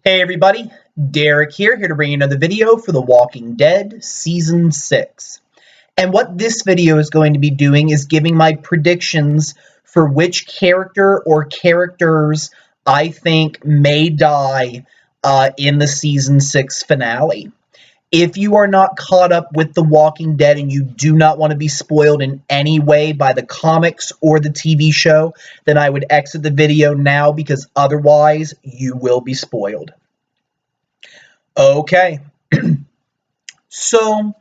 Hey everybody, Derek here to bring you another video for The Walking Dead Season 6. And what this video is going to be doing is giving my predictions for which character or characters I think may die in the Season 6 finale. If you are not caught up with The Walking Dead and you do not want to be spoiled in any way by the comics or the TV show, then I would exit the video now because otherwise you will be spoiled. Okay. So,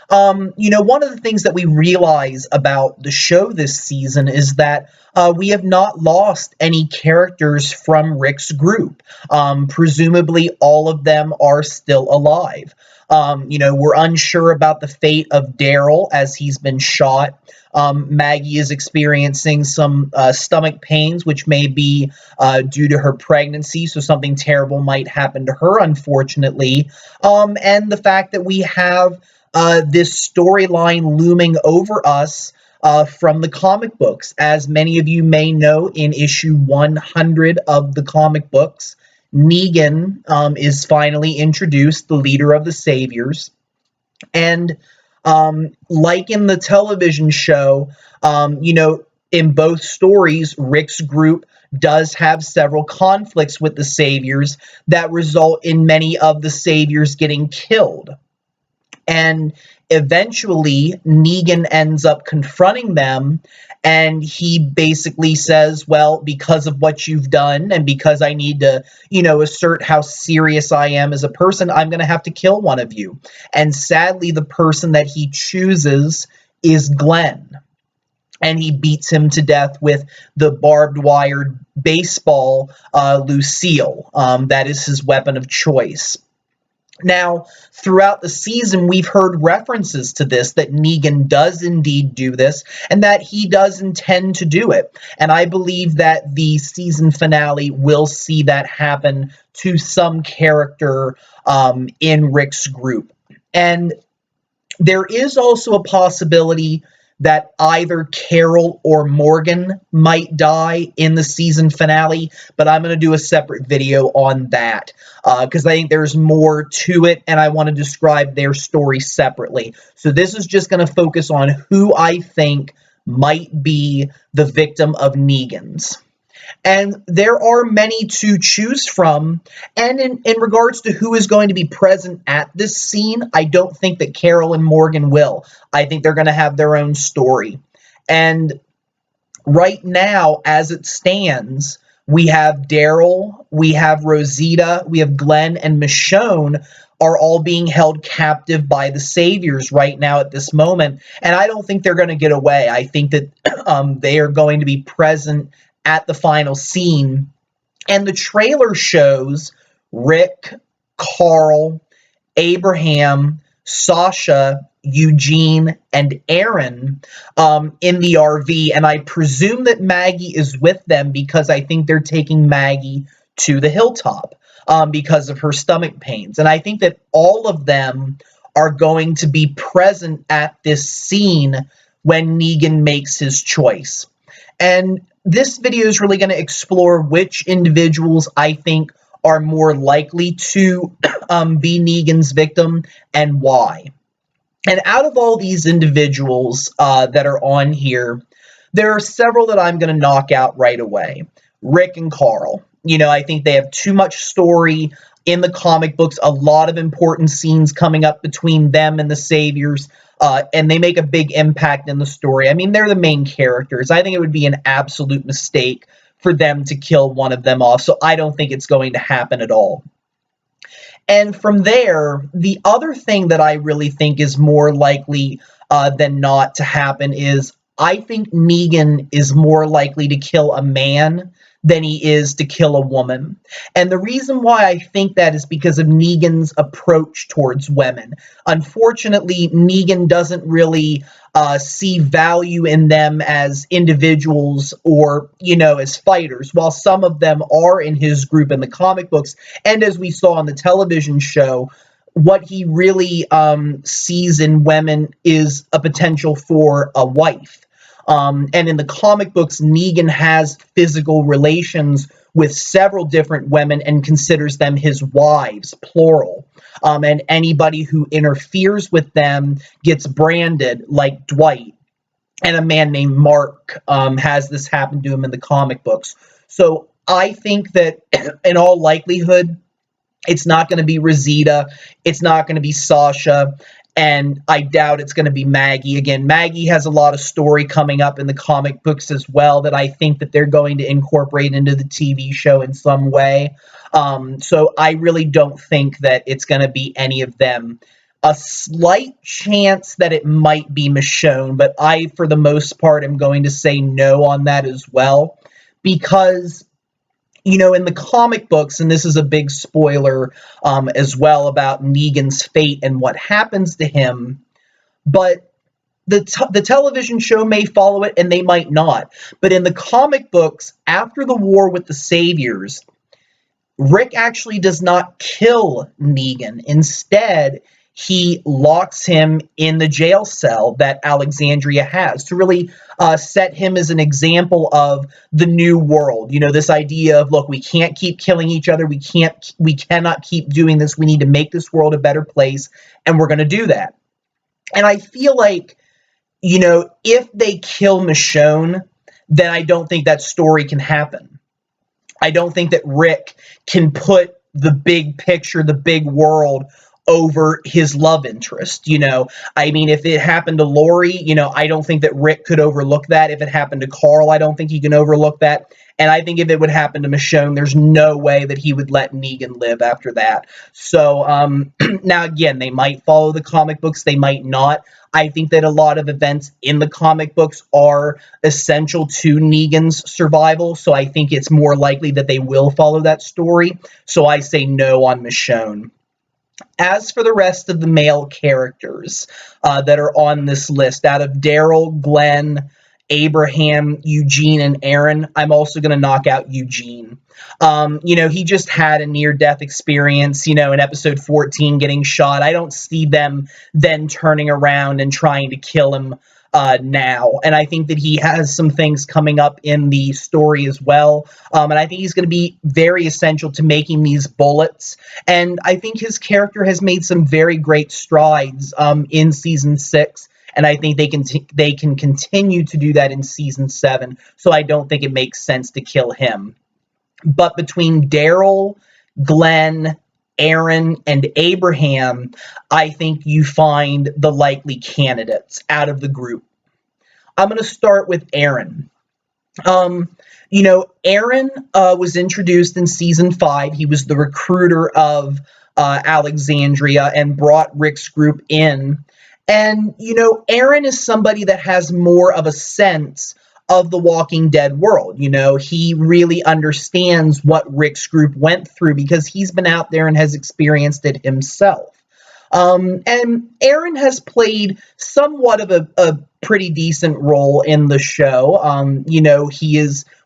one of the things that we realize about the show this season is that we have not lost any characters from Rick's group. Presumably, all of them are still alive. We're unsure about the fate of Daryl as he's been shot. Maggie is experiencing some stomach pains, which may be due to her pregnancy, so something terrible might happen to her, unfortunately. And the fact that we have this storyline looming over us from the comic books. As many of you may know, in issue 100 of the comic books, Meegan is finally introduced, the leader of the Saviors. And like in the television show, in both stories, Rick's group does have several conflicts with the Saviors that result in many of the Saviors getting killed. And eventually, Negan ends up confronting them, and he basically says, well, because of what you've done, and because I need to, assert how serious I am as a person, I'm going to have to kill one of you. And sadly, the person that he chooses is Glenn. And he beats him to death with the barbed wire baseball, Lucille. That is his weapon of choice. Now, throughout the season, we've heard references to this, that Negan does indeed do this, and that he does intend to do it. And I believe that the season finale will see that happen to some character in Rick's group. And there is also a possibility that either Carol or Morgan might die in the season finale, but I'm going to do a separate video on that because I think there's more to it and I want to describe their story separately. So this is just going to focus on who I think might be the victim of Negan's. And there are many to choose from. And in regards to who is going to be present at this scene, I don't think that Carol and Morgan will. I think they're going to have their own story. And right now, as it stands, we have Daryl, we have Rosita, we have Glenn, and Michonne are all being held captive by the Saviors right now at this moment. And I don't think they're going to get away. I think that they are going to be present at the final scene. And the trailer shows Rick, Carl, Abraham, Sasha, Eugene, and Aaron in the RV. And I presume that Maggie is with them because I think they're taking Maggie to the hilltop because of her stomach pains. And I think that all of them are going to be present at this scene when Negan makes his choice. And this video is really going to explore which individuals I think are more likely to be Negan's victim and why. And out of all these individuals that are on here, there are several that I'm going to knock out right away. Rick and Carl. I think they have too much story in the comic books, a lot of important scenes coming up between them and the Saviors. And they make a big impact in the story. I mean, they're the main characters. I think it would be an absolute mistake for them to kill one of them off, so I don't think it's going to happen at all. And from there, the other thing that I really think is more likely than not to happen is I think Negan is more likely to kill a man than he is to kill a woman. And the reason why I think that is because of Negan's approach towards women. Unfortunately, Negan doesn't really see value in them as individuals or, as fighters, while some of them are in his group in the comic books. And as we saw on the television show, what he really sees in women is a potential for a wife. And in the comic books, Negan has physical relations with several different women and considers them his wives, plural. And anybody who interferes with them gets branded, like Dwight. And a man named Mark has this happen to him in the comic books. So I think that in all likelihood, it's not going to be Rosita. It's not going to be Sasha. And I doubt it's going to be Maggie. Again, Maggie has a lot of story coming up in the comic books as well that I think that they're going to incorporate into the TV show in some way. So I really don't think that it's going to be any of them. A slight chance that it might be Michonne, but I, for the most part, am going to say no on that as well. Because in the comic books, and this is a big spoiler as well about Negan's fate and what happens to him, but the television show may follow it and they might not. But in the comic books, after the war with the Saviors, Rick actually does not kill Negan. Instead, he locks him in the jail cell that Alexandria has to really set him as an example of the new world. This idea of, look, we can't keep killing each other. We cannot keep doing this. We need to make this world a better place, and we're going to do that. And I feel like, if they kill Michonne, then I don't think that story can happen. I don't think that Rick can put the big picture, the big world over his love interest. If it happened to Lori, I don't think that Rick could overlook that. If it happened to Carl, I don't think he can overlook that. And I think if it would happen to Michonne, there's no way that he would let Negan live after that. So now again, they might follow the comic books, they might not. I think that a lot of events in the comic books are essential to Negan's survival, so I think it's more likely that they will follow that story. So I say no on Michonne. As for the rest of the male characters that are on this list, out of Daryl, Glenn, Abraham, Eugene, and Aaron, I'm also going to knock out Eugene. He just had a near-death experience, in episode 14 getting shot. I don't see them then turning around and trying to kill him now. And I think that he has some things coming up in the story as well. And I think he's going to be very essential to making these bullets. And I think his character has made some very great strides in season 6. And I think they can continue to do that in season 7. So I don't think it makes sense to kill him. But between Daryl, Glenn, Aaron, and Abraham, I think you find the likely candidates out of the group. I'm going to start with Aaron. Aaron was introduced in season 5. He was the recruiter of Alexandria and brought Rick's group in. And, Aaron is somebody that has more of a sense of the Walking Dead world. He really understands what Rick's group went through because he's been out there and has experienced it himself. And Aaron has played somewhat of a pretty decent role in the show.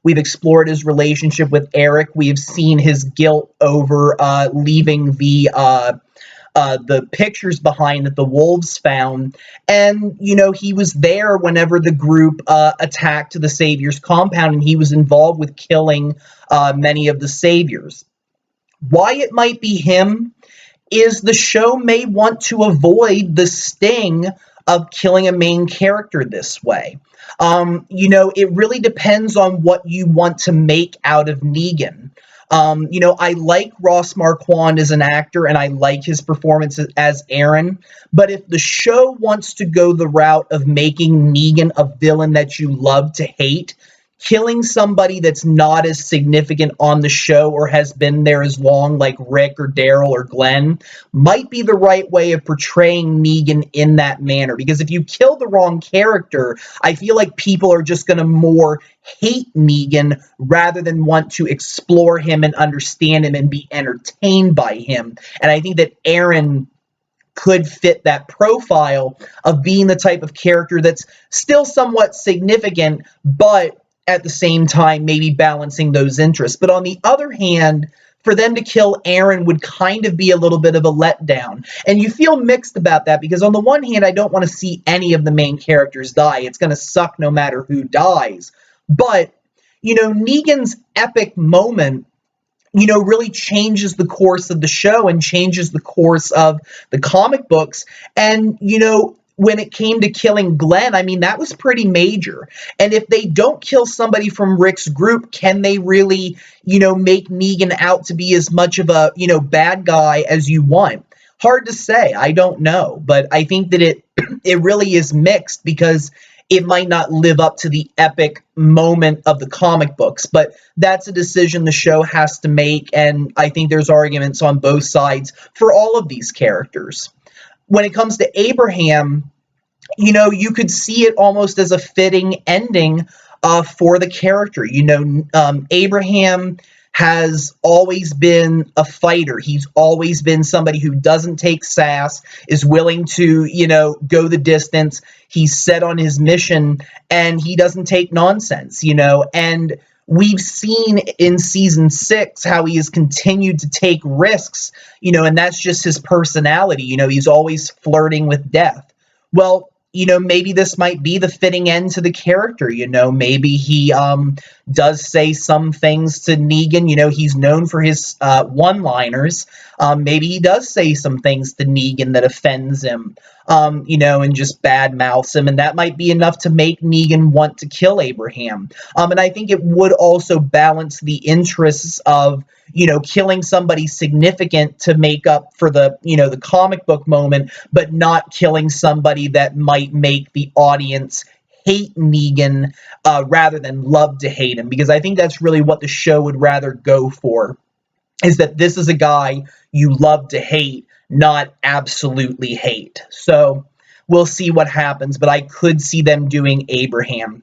We've explored his relationship with Eric. We've seen his guilt over leaving the pictures behind that the wolves found. And, he was there whenever the group attacked the Savior's compound, and he was involved with killing many of the Saviors. Why it might be him is the show may want to avoid the sting of killing a main character this way. It really depends on what you want to make out of Negan. I like Ross Marquand as an actor, and I like his performance as Aaron, but if the show wants to go the route of making Negan a villain that you love to hate, killing somebody that's not as significant on the show or has been there as long, like Rick or Daryl or Glenn, might be the right way of portraying Negan in that manner. Because if you kill the wrong character, I feel like people are just going to more hate Negan rather than want to explore him and understand him and be entertained by him. And I think that Aaron could fit that profile of being the type of character that's still somewhat significant, but at the same time, maybe balancing those interests. But on the other hand, for them to kill Aaron would kind of be a little bit of a letdown. And you feel mixed about that because on the one hand, I don't want to see any of the main characters die. It's going to suck no matter who dies. But, Negan's epic moment really changes the course of the show and changes the course of the comic books. And, when it came to killing Glenn, I mean, that was pretty major. And if they don't kill somebody from Rick's group, can they really, make Negan out to be as much of a, bad guy as you want? Hard to say. I don't know. But I think that it really is mixed because it might not live up to the epic moment of the comic books, but that's a decision the show has to make, and I think there's arguments on both sides for all of these characters. When it comes to Abraham, you could see it almost as a fitting ending for the character. Abraham has always been a fighter. He's always been somebody who doesn't take sass, is willing to, go the distance. He's set on his mission and he doesn't take nonsense, and we've seen in season 6 how he has continued to take risks, and that's just his personality. He's always flirting with death. Well, maybe this might be the fitting end to the character. Maybe he does say some things to Negan. He's known for his one-liners. Maybe he does say some things to Negan that offends him, and just bad mouths him. And that might be enough to make Negan want to kill Abraham. And I think it would also balance the interests of, killing somebody significant to make up for the, the comic book moment, but not killing somebody that might make the audience hate Negan rather than love to hate him. Because I think that's really what the show would rather go for, is that this is a guy you love to hate, not absolutely hate. So we'll see what happens, but I could see them doing Abraham.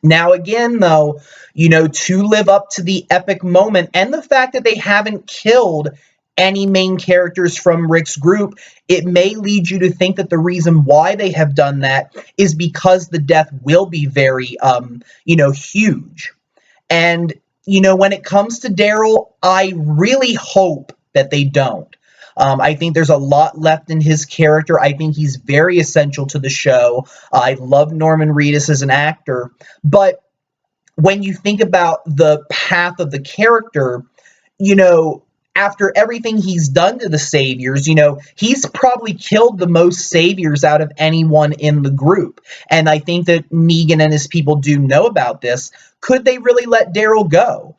Now, again, though, to live up to the epic moment and the fact that they haven't killed any main characters from Rick's group, it may lead you to think that the reason why they have done that is because the death will be very, huge. And, when it comes to Daryl, I really hope that they don't. I think there's a lot left in his character. I think he's very essential to the show. I love Norman Reedus as an actor. But when you think about the path of the character, after everything he's done to the Saviors, he's probably killed the most Saviors out of anyone in the group. And I think that Negan and his people do know about this. Could they really let Daryl go?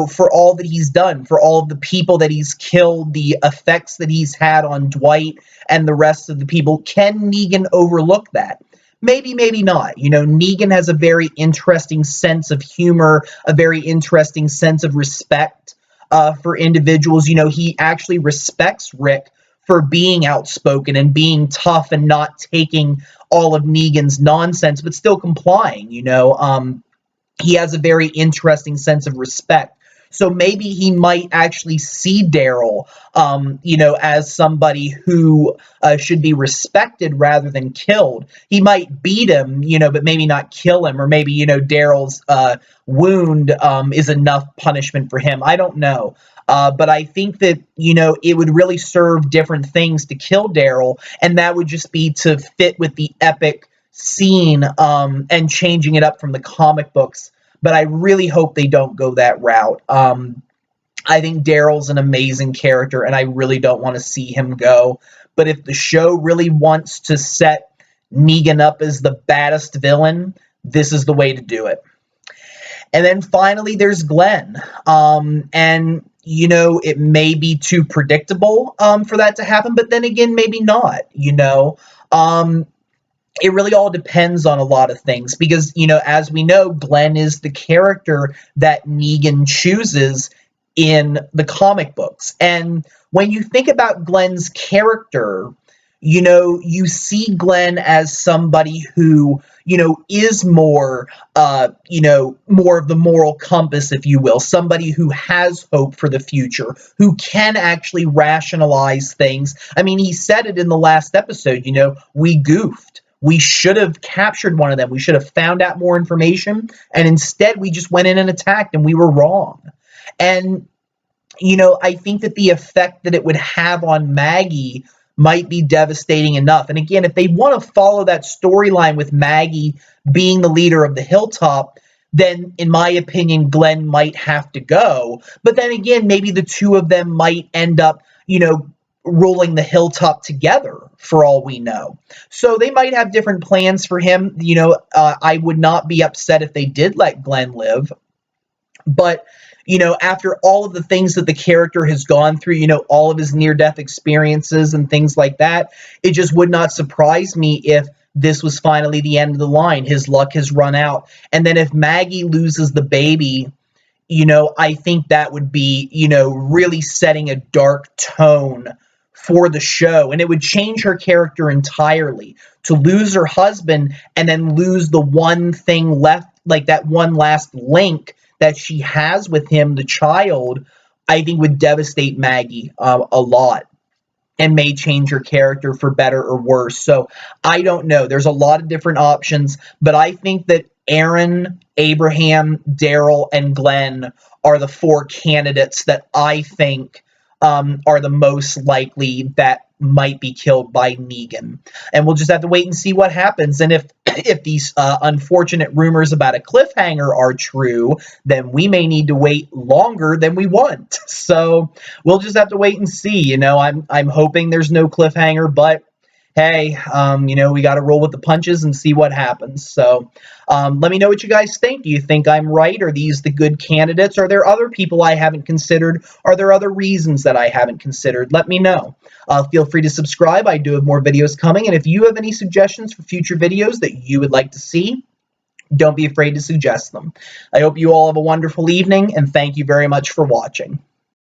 For all that he's done, for all of the people that he's killed, the effects that he's had on Dwight and the rest of the people. Can Negan overlook that? Maybe, maybe not. Negan has a very interesting sense of humor, a very interesting sense of respect for individuals. He actually respects Rick for being outspoken and being tough and not taking all of Negan's nonsense, but still complying. He has a very interesting sense of respect. So maybe he might actually see Daryl, as somebody who should be respected rather than killed. He might beat him, but maybe not kill him. Or maybe, Daryl's wound is enough punishment for him. I don't know. But I think that, it would really serve different things to kill Daryl. And that would just be to fit with the epic scene and changing it up from the comic books. But I really hope they don't go that route. I think Daryl's an amazing character, and I really don't want to see him go. But if the show really wants to set Negan up as the baddest villain, this is the way to do it. And then finally, there's Glenn. And, it may be too predictable for that to happen, but then again, maybe not, It really all depends on a lot of things because, as we know, Glenn is the character that Negan chooses in the comic books. And when you think about Glenn's character, you see Glenn as somebody who, is more, more of the moral compass, if you will, somebody who has hope for the future, who can actually rationalize things. I mean, he said it in the last episode, we goofed. We should have captured one of them. We should have found out more information. And instead, we just went in and attacked, and we were wrong. And, I think that the effect that it would have on Maggie might be devastating enough. And again, if they want to follow that storyline with Maggie being the leader of the Hilltop, then in my opinion, Glenn might have to go. But then again, maybe the two of them might end up, rolling the hilltop together for all we know. So they might have different plans for him. I would not be upset if they did let Glenn live. But, after all of the things that the character has gone through, all of his near-death experiences and things like that, it just would not surprise me if this was finally the end of the line. His luck has run out. And then if Maggie loses the baby, I think that would be, really setting a dark tone for the show. And it would change her character entirely. To lose her husband and then lose the one thing left, like that one last link that she has with him, the child, I think would devastate Maggie a lot and may change her character for better or worse. So I don't know. There's a lot of different options, but I think that Aaron, Abraham, Daryl, and Glenn are the four candidates that I think are the most likely that might be killed by Meegan. And we'll just have to wait and see what happens. And if these unfortunate rumors about a cliffhanger are true, then we may need to wait longer than we want. So we'll just have to wait and see. I'm hoping there's no cliffhanger, but hey, we got to roll with the punches and see what happens. So let me know what you guys think. Do you think I'm right? Are these the good candidates? Are there other people I haven't considered? Are there other reasons that I haven't considered? Let me know. Feel free to subscribe. I do have more videos coming. And if you have any suggestions for future videos that you would like to see, don't be afraid to suggest them. I hope you all have a wonderful evening, and thank you very much for watching.